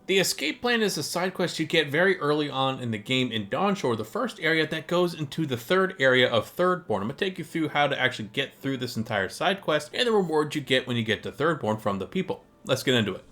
The escape plan is a side quest you get very early on in the game in Dawnshore, the first area that goes into the third area of Thirdborn. I'm going to take you through how to actually get through this entire side quest and the rewards you get when you get to Thirdborn from the people. Let's get into it.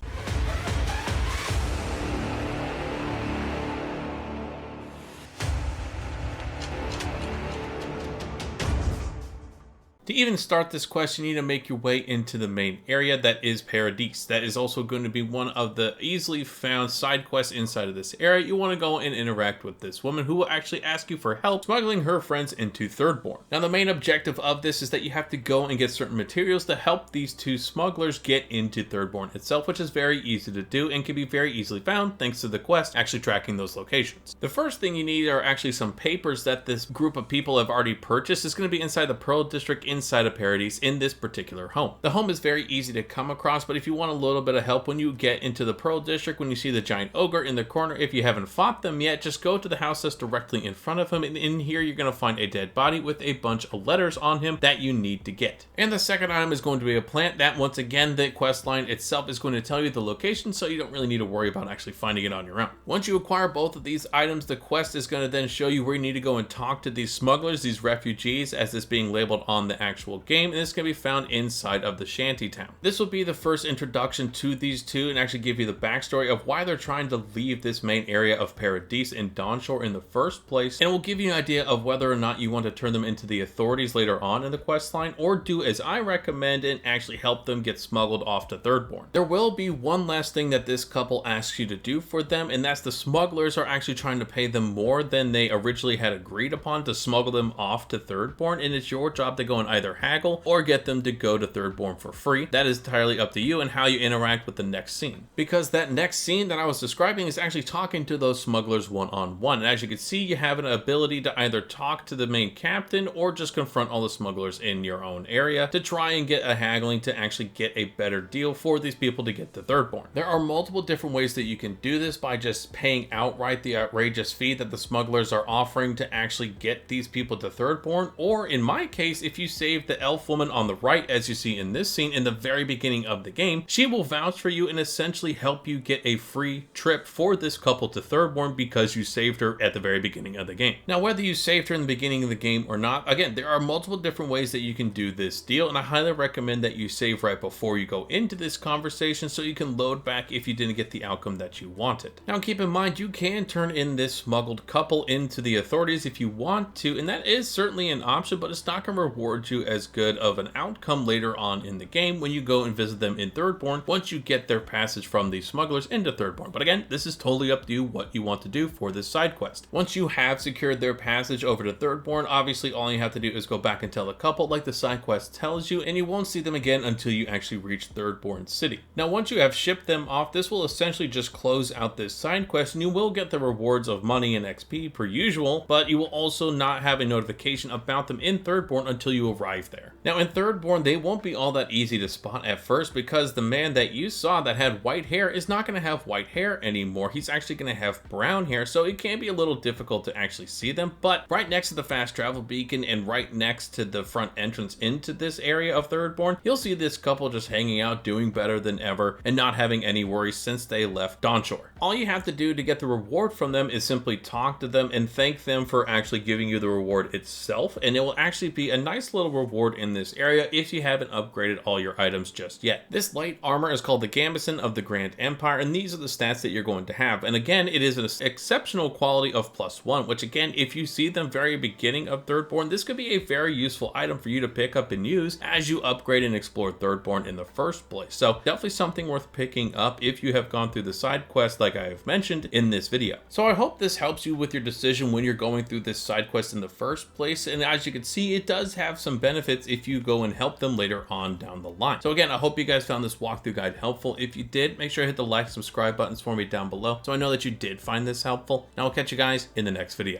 To even start this quest, you need to make your way into the main area that is Paradise. That is also going to be one of the easily found side quests inside of this area. You want to go and interact with this woman who will actually ask you for help smuggling her friends into Thirdborn. Now the main objective of this is that you have to go and get certain materials to help these two smugglers get into Thirdborn itself, which is very easy to do and can be very easily found thanks to the quest actually tracking those locations. The first thing you need are actually some papers that this group of people have already purchased. It's going to be inside the Pearl District inside of Paradise in this particular home. The home is very easy to come across, but if you want a little bit of help when you get into the Pearl District, when you see the giant ogre in the corner, if you haven't fought them yet, just go to the house that's directly in front of him, and in here you're going to find a dead body with a bunch of letters on him that you need to get. And the second item is going to be a plant that, once again, the quest line itself is going to tell you the location, so you don't really need to worry about actually finding it on your own. Once you acquire both of these items, the quest is going to then show you where you need to go and talk to these smugglers, these refugees, as this being labeled on the actual game, and this can be found inside of the Shantytown. This will be the first introduction to these two and actually give you the backstory of why they're trying to leave this main area of Paradise in Dawnshore in the first place, and it will give you an idea of whether or not you want to turn them into the authorities later on in the quest line, or do as I recommend and actually help them get smuggled off to Thirdborn. There will be one last thing that this couple asks you to do for them, and that's the smugglers are actually trying to pay them more than they originally had agreed upon to smuggle them off to Thirdborn, and it's your job to go and either haggle or get them to go to Thirdborn for free. That is entirely up to you and how you interact with the next scene. Because that next scene that I was describing is actually talking to those smugglers one-on-one. And as you can see, you have an ability to either talk to the main captain or just confront all the smugglers in your own area to try and get a haggling to actually get a better deal for these people to get to Thirdborn. There are multiple different ways that you can do this by just paying outright the outrageous fee that the smugglers are offering to actually get these people to Thirdborn, or in my case, if you save the elf woman on the right, as you see in this scene in the very beginning of the game, she will vouch for you and essentially help you get a free trip for this couple to Thirdborn because you saved her at the very beginning of the game. Now, whether you saved her in the beginning of the game or not, again, there are multiple different ways that you can do this deal, and I highly recommend that you save right before you go into this conversation so you can load back if you didn't get the outcome that you wanted. Now, keep in mind, you can turn in this smuggled couple into the authorities if you want to, and that is certainly an option, but it's not going to reward you as good of an outcome later on in the game when you go and visit them in Thirdborn once you get their passage from the smugglers into Thirdborn. But again, this is totally up to you what you want to do for this side quest. Once you have secured their passage over to Thirdborn, obviously all you have to do is go back and tell the couple like the side quest tells you, and you won't see them again until you actually reach Thirdborn City. Now, once you have shipped them off, this will essentially just close out this side quest, and you will get the rewards of money and XP per usual, but you will also not have a notification about them in Thirdborn until you arrive there. Now, in Thirdborn, they won't be all that easy to spot at first because the man that you saw that had white hair is not going to have white hair anymore. He's actually going to have brown hair, so it can be a little difficult to actually see them, but right next to the fast travel beacon and right next to the front entrance into this area of Thirdborn, you'll see this couple just hanging out, doing better than ever, and not having any worries since they left Dawnshore. All you have to do to get the reward from them is simply talk to them and thank them for actually giving you the reward itself, and it will actually be a nice little reward in this area if you haven't upgraded all your items just yet. This light armor is called the Gambeson of the Grand Empire, and these are the stats that you're going to have. And again, it is an exceptional quality of +1, which again, if you see them very beginning of Thirdborn, this could be a very useful item for you to pick up and use as you upgrade and explore Thirdborn in the first place. So definitely something worth picking up if you have gone through the side quest like I have mentioned in this video. So I hope this helps you with your decision when you're going through this side quest in the first place, and as you can see, it does have some benefits if you go and help them later on down the line. So again, I hope you guys found this walkthrough guide helpful. If you did, make sure to hit the like, subscribe buttons for me down below so I know that you did find this helpful, and I'll catch you guys in the next video.